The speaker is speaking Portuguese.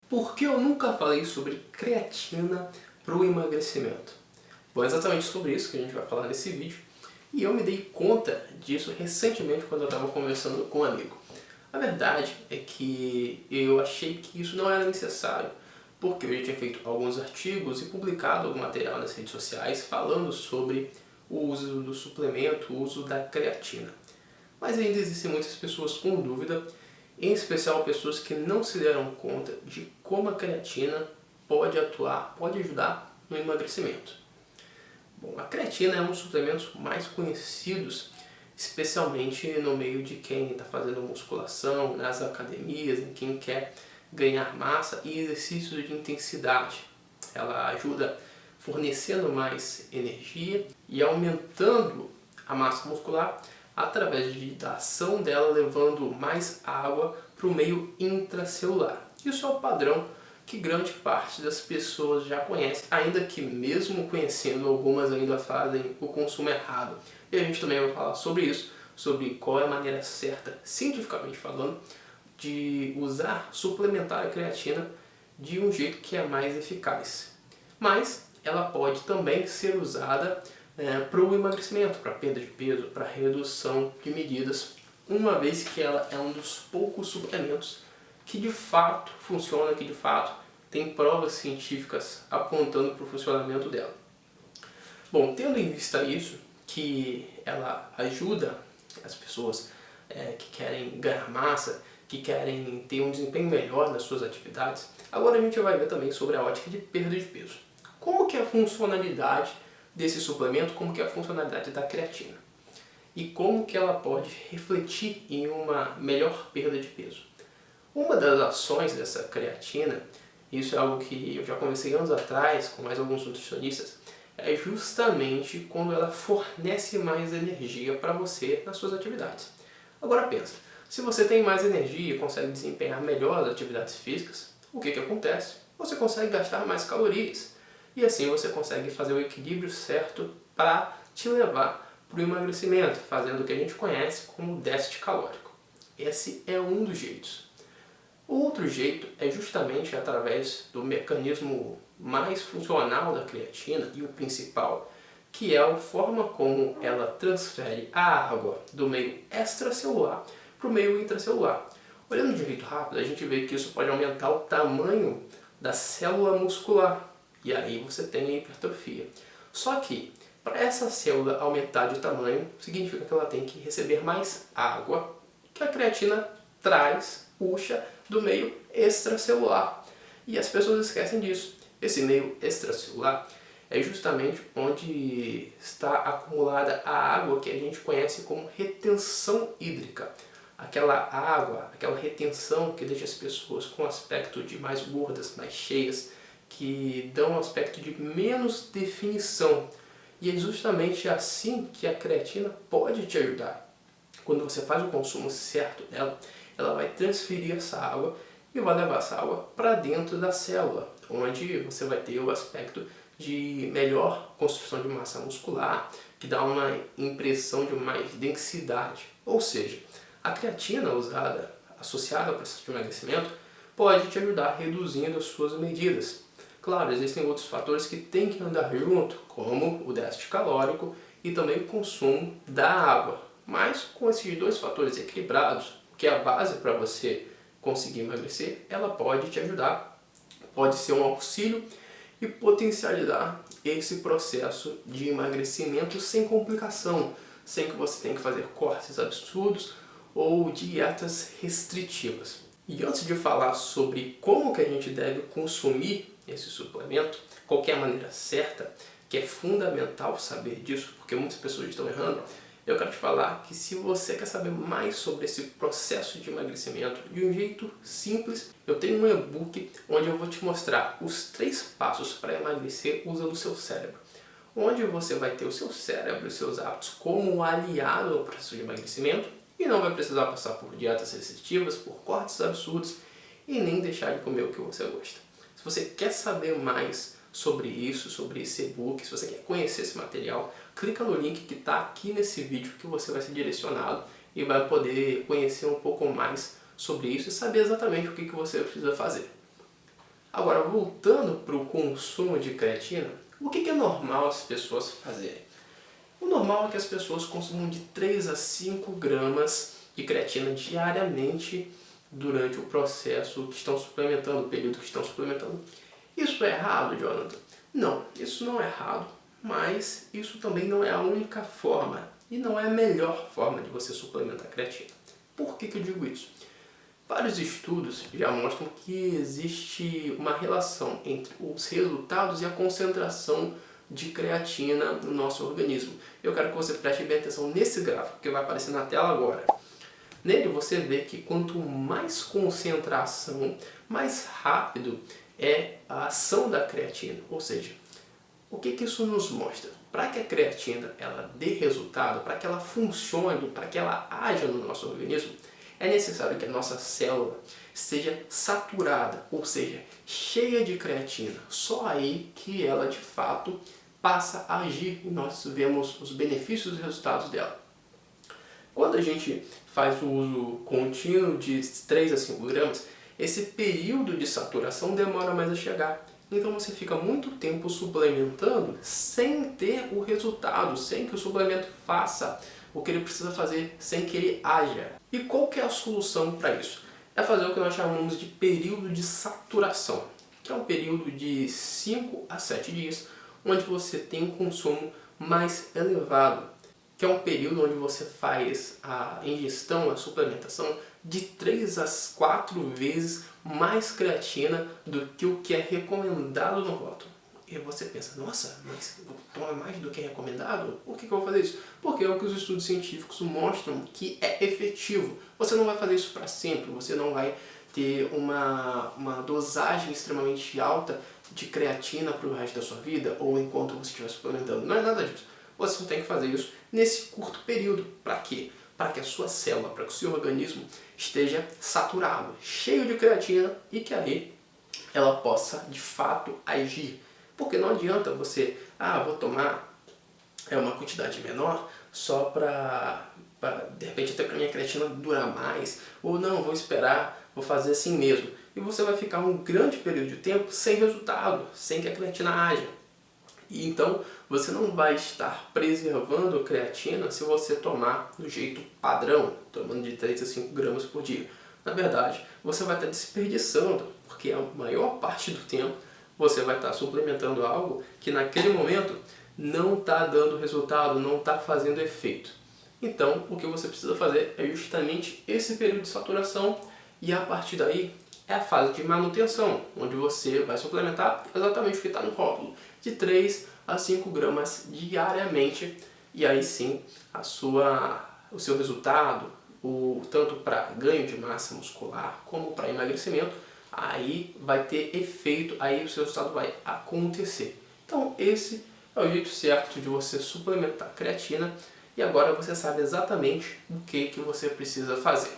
Por que eu nunca falei sobre creatina para o emagrecimento? Bom, é exatamente sobre isso que a gente vai falar nesse vídeo. E eu me dei conta disso recentemente quando eu estava conversando com um amigo. A verdade é que eu achei que isso não era necessário, porque eu já tinha feito alguns artigos e publicado algum material nas redes sociais falando sobre o uso do suplemento, o uso da creatina. Mas ainda existem muitas pessoas com dúvida, em especial pessoas que não se deram conta de como a creatina pode atuar, pode ajudar no emagrecimento. Bom, a creatina é um dos suplementos mais conhecidos, especialmente no meio de quem está fazendo musculação, nas academias, em quem quer ganhar massa e exercícios de intensidade. Ela ajuda fornecendo mais energia e aumentando a massa muscular através da ação dela, levando mais água para o meio intracelular. Isso é o padrão que grande parte das pessoas já conhece, ainda que mesmo conhecendo, algumas ainda fazem o consumo errado. E a gente também vai falar sobre isso, sobre qual é a maneira certa, cientificamente falando, de suplementar a creatina de um jeito que é mais eficaz. Mas ela pode também ser usada para o emagrecimento, para perda de peso, para redução de medidas, uma vez que ela é um dos poucos suplementos que de fato funciona, que de fato tem provas científicas apontando para o funcionamento dela. Bom, tendo em vista isso, que ela ajuda as pessoas que querem ganhar massa, que querem ter um desempenho melhor nas suas atividades, agora a gente vai ver também sobre a ótica de perda de peso. Como que é a funcionalidade desse suplemento, como que é a funcionalidade da creatina e como que ela pode refletir em uma melhor perda de peso. Uma das ações dessa creatina, isso é algo que eu já conversei anos atrás com mais alguns nutricionistas, é justamente quando ela fornece mais energia para você nas suas atividades. Agora pensa, se você tem mais energia e consegue desempenhar melhor as atividades físicas, o que acontece? Você consegue gastar mais calorias e assim você consegue fazer o equilíbrio certo para te levar para o emagrecimento, fazendo o que a gente conhece como déficit calórico. Esse é um dos jeitos. O outro jeito é justamente através do mecanismo mais funcional da creatina e o principal, que é a forma como ela transfere a água do meio extracelular para o meio intracelular. Olhando de um jeito rápido, a gente vê que isso pode aumentar o tamanho da célula muscular e aí você tem a hipertrofia. Só que para essa célula aumentar de tamanho, significa que ela tem que receber mais água que a creatina puxa do meio extracelular. E as pessoas esquecem disso. Esse meio extracelular é justamente onde está acumulada a água que a gente conhece como retenção hídrica. Aquela água, aquela retenção que deixa as pessoas com aspecto de mais gordas, mais cheias, que dão um aspecto de menos definição. E é justamente assim que a creatina pode te ajudar. Quando você faz o consumo certo dela, ela vai transferir essa água e vai levar essa água para dentro da célula, onde você vai ter o aspecto de melhor construção de massa muscular, que dá uma impressão de mais densidade. Ou seja, a creatina usada, associada ao processo de emagrecimento, pode te ajudar reduzindo as suas medidas. Claro, existem outros fatores que têm que andar junto, como o déficit calórico e também o consumo da água. Mas com esses dois fatores equilibrados, que é a base para você conseguir emagrecer, ela pode te ajudar, pode ser um auxílio e potencializar esse processo de emagrecimento sem complicação, sem que você tenha que fazer cortes absurdos ou dietas restritivas. E antes de falar sobre como que a gente deve consumir esse suplemento, qual que é a maneira certa, que é fundamental saber disso, porque muitas pessoas estão errando, eu quero te falar que se você quer saber mais sobre esse processo de emagrecimento de um jeito simples, eu tenho um e-book onde eu vou te mostrar os 3 passos para emagrecer usando o seu cérebro. Onde você vai ter o seu cérebro e os seus hábitos como aliado ao processo de emagrecimento e não vai precisar passar por dietas restritivas, por cortes absurdos e nem deixar de comer o que você gosta. Se você quer saber mais sobre isso, sobre esse e-book, se você quer conhecer esse material, clica no link que está aqui nesse vídeo que você vai ser direcionado e vai poder conhecer um pouco mais sobre isso e saber exatamente o que você precisa fazer. Agora, voltando para o consumo de creatina, o que é normal as pessoas fazerem? O normal é que as pessoas consumam de 3 a 5 gramas de creatina diariamente durante o processo que estão suplementando, o período que estão suplementando. Isso é errado, Jonathan? Não, isso não é errado, mas isso também não é a única forma e não é a melhor forma de você suplementar creatina. Por que eu digo isso? Vários estudos já mostram que existe uma relação entre os resultados e a concentração de creatina no nosso organismo. Eu quero que você preste bem atenção nesse gráfico que vai aparecer na tela agora. Nele você vê que quanto mais concentração, mais rápido é a ação da creatina. Ou seja, o que isso nos mostra? Para que a creatina ela dê resultado, para que ela funcione, para que ela haja no nosso organismo, é necessário que a nossa célula esteja saturada, ou seja, cheia de creatina. Só aí que ela de fato passa a agir e nós vemos os benefícios e resultados dela. Quando a gente faz o uso contínuo de 3 a 5 gramas, esse período de saturação demora mais a chegar. Então você fica muito tempo suplementando sem ter o resultado, sem que o suplemento faça o que ele precisa fazer, sem que ele haja. E qual que é a solução para isso? É fazer o que nós chamamos de período de saturação, que é um período de 5 a 7 dias, onde você tem um consumo mais elevado, que é um período onde você faz a ingestão, a suplementação de 3 a 4 vezes mais creatina do que o que é recomendado no rótulo. E você pensa, nossa, mas toma mais do que é recomendado? Por que eu vou fazer isso? Porque é o que os estudos científicos mostram que é efetivo. Você não vai fazer isso para sempre, você não vai ter uma dosagem extremamente alta de creatina para o resto da sua vida ou enquanto você estiver suplementando. Não é nada disso. Você tem que fazer isso nesse curto período. Para quê? Para que a sua célula, para que o seu organismo esteja saturado, cheio de creatina e que aí ela possa de fato agir. Porque não adianta você, vou tomar uma quantidade menor só para de repente até para minha creatina durar mais, ou não, vou esperar, vou fazer assim mesmo. E você vai ficar um grande período de tempo sem resultado, sem que a creatina haja. E então você não vai estar preservando a creatina se você tomar do jeito padrão, tomando de 3 a 5 gramas por dia. Na verdade, você vai estar desperdiçando, porque a maior parte do tempo você vai estar suplementando algo que naquele momento não está dando resultado, não está fazendo efeito. Então, o que você precisa fazer é justamente esse período de saturação e a partir daí é a fase de manutenção, onde você vai suplementar exatamente o que está no rótulo, de 3 a 5 gramas diariamente, e aí sim o seu resultado, tanto para ganho de massa muscular como para emagrecimento, aí vai ter efeito, aí o seu resultado vai acontecer. Então esse é o jeito certo de você suplementar creatina e agora você sabe exatamente o que você precisa fazer.